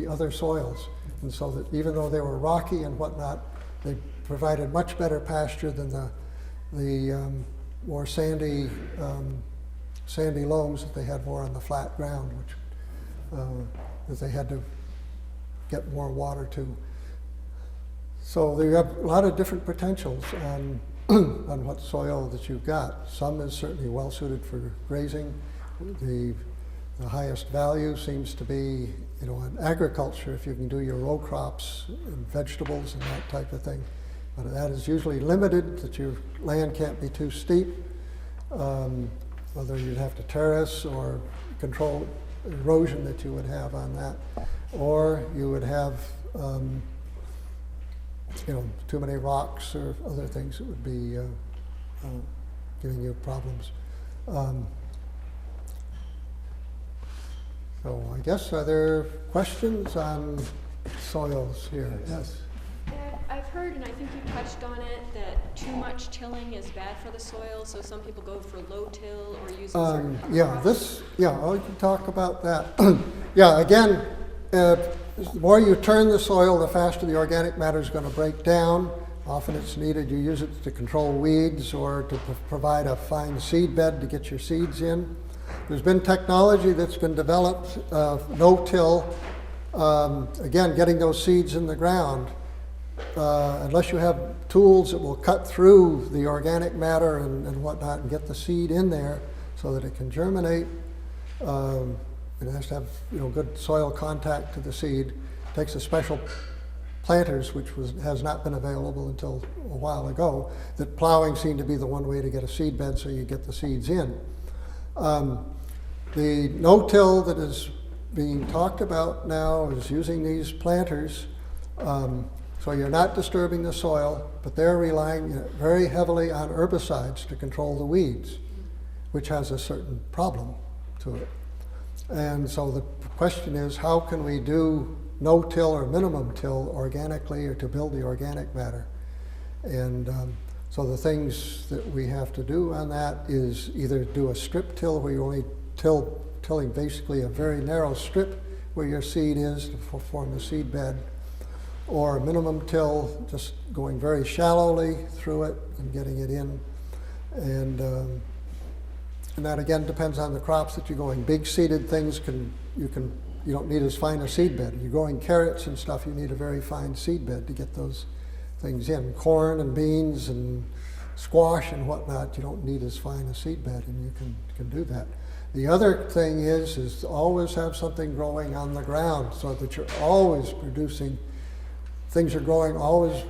other soils. And so that even though they were rocky and whatnot, they provided much better pasture than the more sandy loams that they had more on the flat ground, which that they had to get more water to. So you have a lot of different potentials on on what soil that you've got. Some is certainly well suited for grazing. The highest value seems to be, in agriculture, if you can do your row crops and vegetables and that type of thing. But that is usually limited, that your land can't be too steep, whether you'd have to terrace or control erosion that you would have on that, or you would have too many rocks or other things that would be giving you problems. So I guess, are there questions on soils here? Yes. I've heard, and I think you touched on it, that too much tilling is bad for the soil, so some people go for low till or use certain I can talk about that. Again, the more you turn the soil, the faster the organic matter is going to break down. Often it's needed, you use it to control weeds or to provide a fine seed bed to get your seeds in. There's been technology that's been developed, no-till, again, getting those seeds in the ground. Unless you have tools that will cut through the organic matter and whatnot and get the seed in there so that it can germinate. It has to have good soil contact to the seed. It takes a special planters, which has not been available until a while ago, that plowing seemed to be the one way to get a seed bed so you get the seeds in. The no-till that is being talked about now is using these planters. So you're not disturbing the soil, but they're relying very heavily on herbicides to control the weeds, which has a certain problem to it. And so the question is, how can we do no-till or minimum till organically or to build the organic matter? And so the things that we have to do on that is either do a strip till where you're only tilling basically a very narrow strip where your seed is to form the seed bed, or a minimum till, just going very shallowly through it and getting it in. And that again depends on the crops that you're growing. Big seeded things you don't need as fine a seed bed. You're growing carrots and stuff, you need a very fine seed bed to get those things in. Corn and beans and squash and whatnot, you don't need as fine a seed bed, and you can do that. The other thing is always have something growing on the ground so that you're always producing, things are growing, always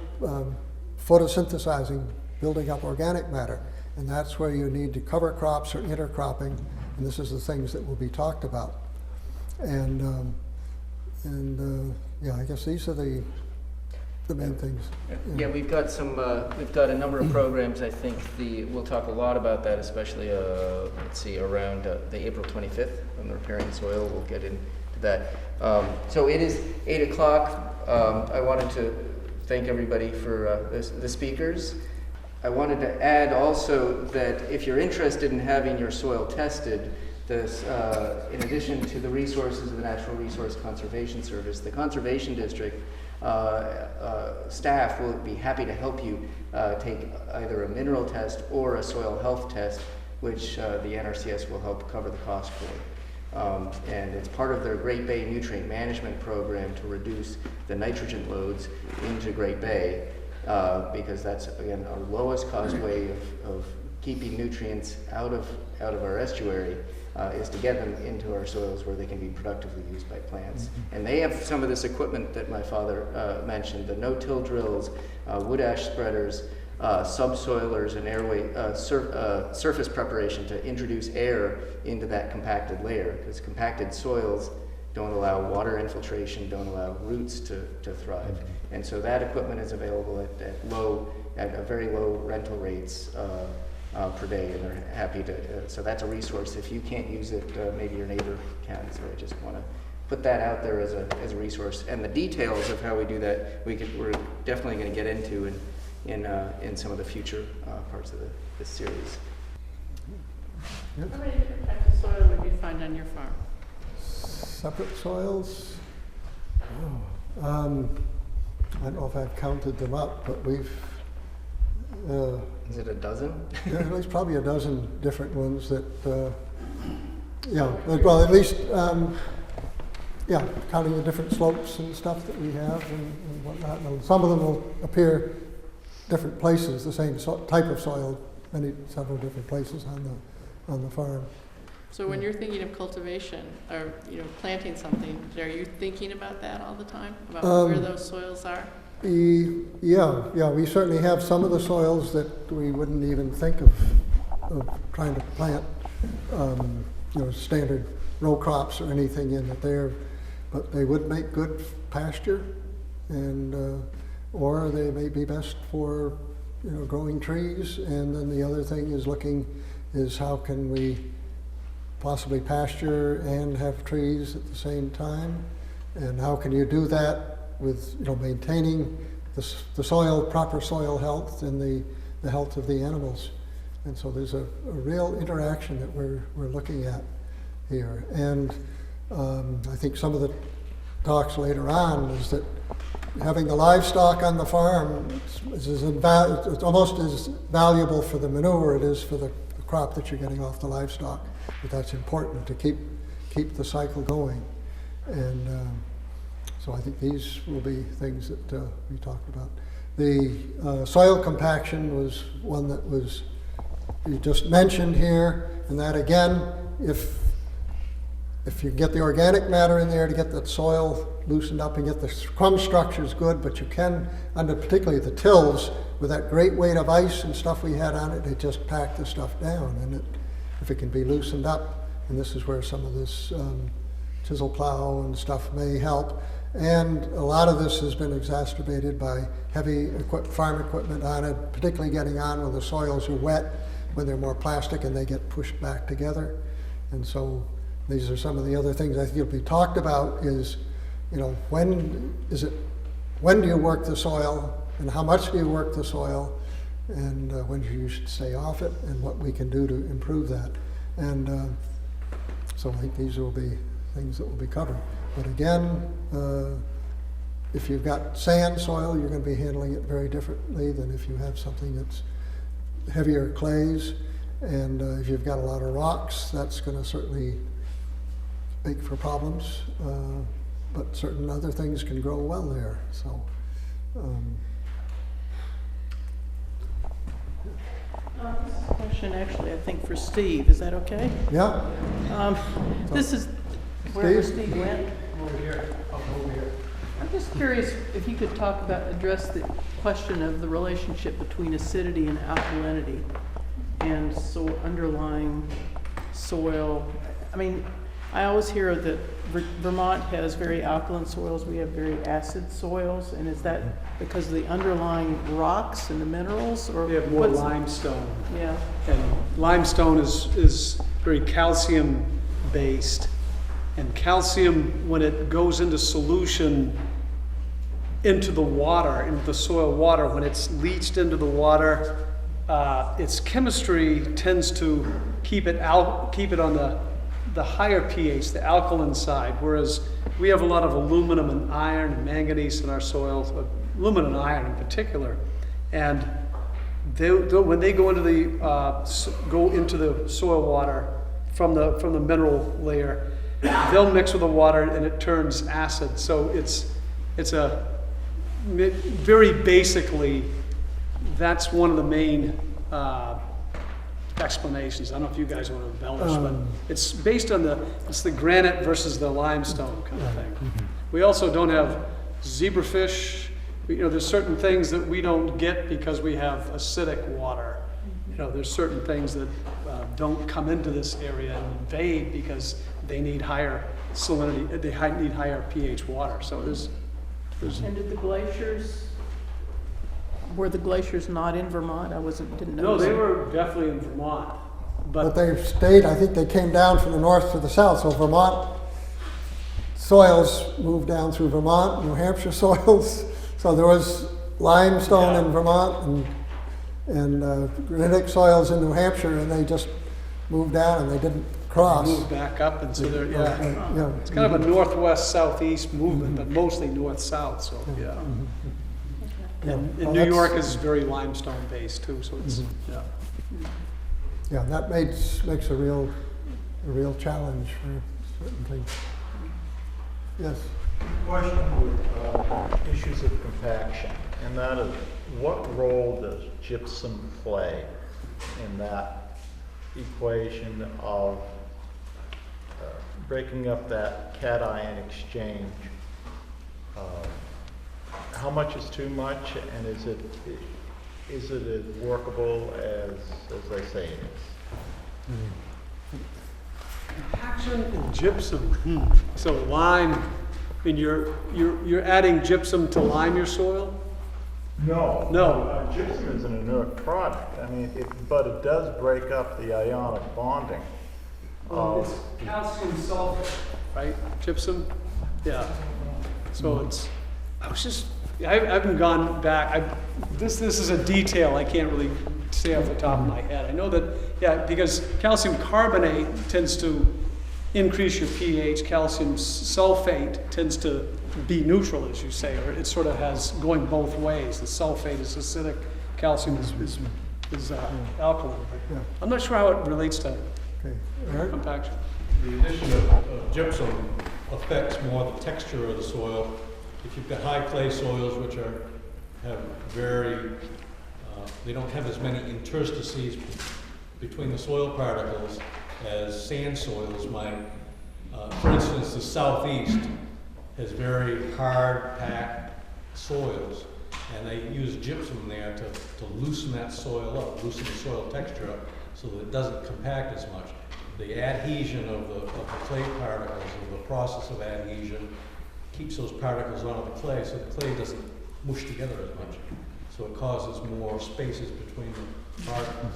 photosynthesizing, building up organic matter. And that's where you need to cover crops or intercropping, and this is the things that will be talked about. And I guess these are the main things. Yeah, we've got a number of programs. I think we'll talk a lot about that, especially around the April 25th on the repairing soil. We'll get into that. So it is 8 o'clock. I wanted to thank everybody for the speakers. I wanted to add also that if you're interested in having your soil tested, this, in addition to the resources of the Natural Resource Conservation Service, the Conservation District staff will be happy to help you take either a mineral test or a soil health test, which the NRCS will help cover the cost for. And it's part of their Great Bay Nutrient Management Program to reduce the nitrogen loads into Great Bay, because that's, again, our lowest cost way of keeping nutrients out of our estuary, is to get them into our soils where they can be productively used by plants. And they have some of this equipment that my father mentioned, the no-till drills, wood ash spreaders, subsoilers, and airway surface preparation to introduce air into that compacted layer, because compacted soils don't allow water infiltration, don't allow roots to thrive. And so that equipment is available at very low rental rates per day, and they're happy to, so that's a resource. If you can't use it, maybe your neighbor can, so I just want to put that out there as a resource. And the details of how we do that, we're definitely going to get into in some of the future parts of this series. Yes. How many different types of soil would you find on your farm? Separate soils? Oh, I don't know if I've counted them up, but we've Is it a dozen? there's probably a dozen different ones that, yeah, well, at least, yeah, counting the different slopes and stuff that we have and whatnot. And some of them will appear different places, the same type of soil, several different places on the farm. So when you're thinking of cultivation or planting something, are you thinking about that all the time, about where those soils are? Yeah, we certainly have some of the soils that we wouldn't even think of trying to plant, standard row crops or anything in it there, but they would make good pasture, and or they may be best for growing trees. And then the other thing is how can we possibly pasture and have trees at the same time, and how can you do that with maintaining the soil, proper soil health, and the health of the animals. And so there's a real interaction that we're looking at here. And I think some of the talks later on is that having the livestock on the farm is it's almost as valuable for the manure it is for the crop that you're getting off the livestock. But that's important to keep the cycle going. And so I think these will be things that we talked about. The soil compaction was one that you just mentioned here, and that again, if you get the organic matter in there to get that soil loosened up and get the crumb structures good, but you can, under particularly the tills, with that great weight of ice and stuff we had on it, it just packed the stuff down. And if it can be loosened up, and this is where some of this chisel plow and stuff may help. And a lot of this has been exacerbated by heavy farm equipment on it, particularly getting on when the soils are wet, when they're more plastic and they get pushed back together. And so these are some of the other things I think will be talked about is, when do you work the soil, and how much do you work the soil, and when you should stay off it, and what we can do to improve that. And so I think these will be things that will be covered. But again, if you've got sand soil, you're going to be handling it very differently than if you have something that's heavier clays. And if you've got a lot of rocks, that's going to certainly make for problems. But certain other things can grow well there. So. This is a question actually, I think, for Steve. Is that okay? Yeah. This is where Steve? Steve went. Over here, over here. I'm just curious if you could address the question of the relationship between acidity and alkalinity and so underlying soil. I mean, I always hear that Vermont has very alkaline soils, we have very acid soils, and is that because of the underlying rocks and the minerals, or We have more limestone. Yeah. And limestone is very calcium based. And calcium, when it goes into solution into the water, into the soil water, when it's leached into the water, its chemistry tends to keep it on the higher pH, the alkaline side, whereas we have a lot of aluminum and iron and manganese in our soils, aluminum and iron in particular, and when they go into the soil water from the mineral layer, they'll mix with the water and it turns acid. So it's a very basically, that's one of the main explanations. I don't know if you guys want to embellish, but it's based on it's the granite versus the limestone kind of thing. We also don't have zebrafish. There's certain things that we don't get because we have acidic water. There's certain things that don't come into this area and invade because they need higher salinity, they need higher pH water. So there's And did the glaciers, were the glaciers not in Vermont? Didn't know. no, they were definitely in Vermont, But they stayed, I think they came down from the north to the south, so Vermont soils moved down through Vermont, New Hampshire soils. So there was limestone in Vermont and granitic soils in New Hampshire, and they just moved down and they didn't cross. moved back up, and so they're Yeah. it's kind of a northwest-southeast movement, but mostly north-south. So Yeah, and well, New that's- York is very limestone-based too. So it's Yeah, that makes a real challenge for certain things. Yes. Question with issues of compaction, and that is, what role does gypsum play in that equation of breaking up that cation exchange? How much is too much, and is it as workable as they say it is? Compaction and gypsum. So lime. I mean, you're adding gypsum to lime your soil. No. No. Gypsum is an inert product. I mean, but it does break up the ionic bonding. It's calcium sulfate, right? Gypsum. Yeah. So I haven't gone back. This is a detail I can't really say off the top of my head. I know that, because calcium carbonate tends to increase your pH. Calcium sulfate tends to be neutral, as you say, or it sort of has going both ways. The sulfate is acidic, calcium is alkaline. But I'm not sure how it relates to Okay. Eric? compaction. The addition of gypsum affects more the texture of the soil. If you've got high clay soils, which have they don't have as many interstices between the soil particles as sand soils might. For instance, the southeast has very hard, packed soils, and they use gypsum there to loosen that soil up, loosen the soil texture up, so that it doesn't compact as much. The adhesion of the clay particles, or the process of adhesion, keeps those particles onto the clay, so the clay doesn't mush together as much. So it causes more spaces between the particles.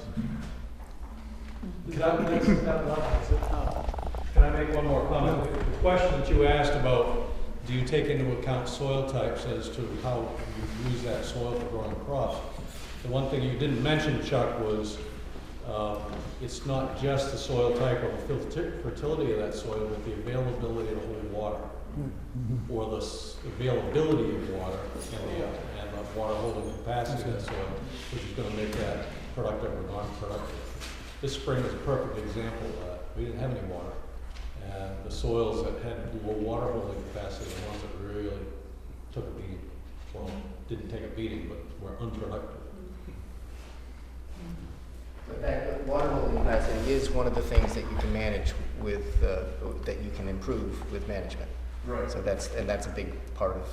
Can I make one more comment? The question that you asked about, do you take into account soil types as to how you use that soil for growing crops? The one thing you didn't mention, Chuck, was it's not just the soil type or the fertility of that soil, but the availability to hold water, or the availability of water and the water holding capacity of that soil, which is going to make that productive or non-productive. This spring is a perfect example of that. We didn't have any water, and the soils that had low water holding capacity are the ones that really took a beating. Well, didn't take a beating, but were unproductive. That water holding capacity is one of the things that you can manage with, that you can improve with management. Right. So that's a big part of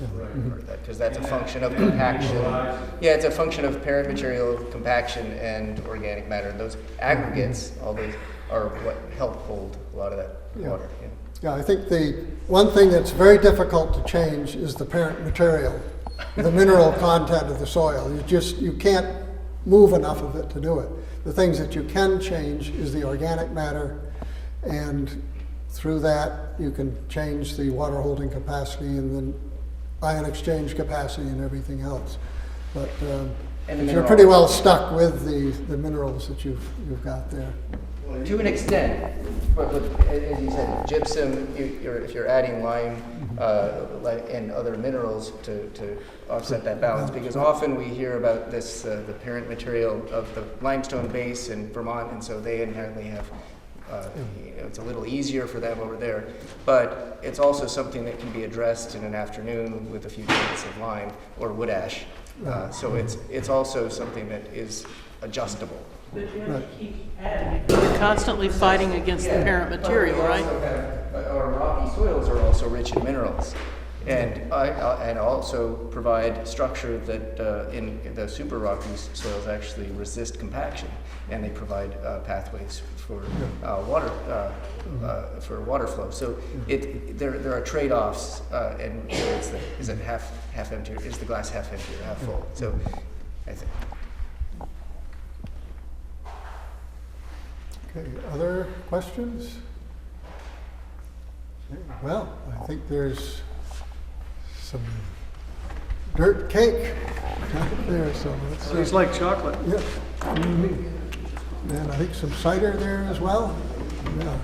that, because that's a function of compaction. Yeah, it's a function of parent material, compaction, and organic matter. Those aggregates, all those are what help hold a lot of that water. Yeah. Yeah, I think the one thing that's very difficult to change is the parent material, the mineral content of the soil. You can't move enough of it to do it. The things that you can change is the organic matter, and through that you can change the water holding capacity and then ion exchange capacity and everything else. But And the You're mineral- pretty well stuck with the minerals that you've got there. To an extent, but as you said, gypsum, if you're adding lime and other minerals to offset that balance, because often we hear about this, the parent material of the limestone base in Vermont, and so they inherently have, it's a little easier for them over there, but it's also something that can be addressed in an afternoon with a few drops of lime or wood ash. So it's also something that is adjustable. But you have to keep adding. You're constantly fighting against the parent material, right? Our rocky soils are also rich in minerals, and also provide structure that in the super rocky soils actually resist compaction, and they provide pathways for water flow. So there are trade-offs, and so is it half empty? Or is the glass half empty or half full? So I think. Okay, other questions? Okay, well, I think there's some dirt cake out there, so let's Tastes like chocolate. yeah. And I think some cider there as well. Yeah.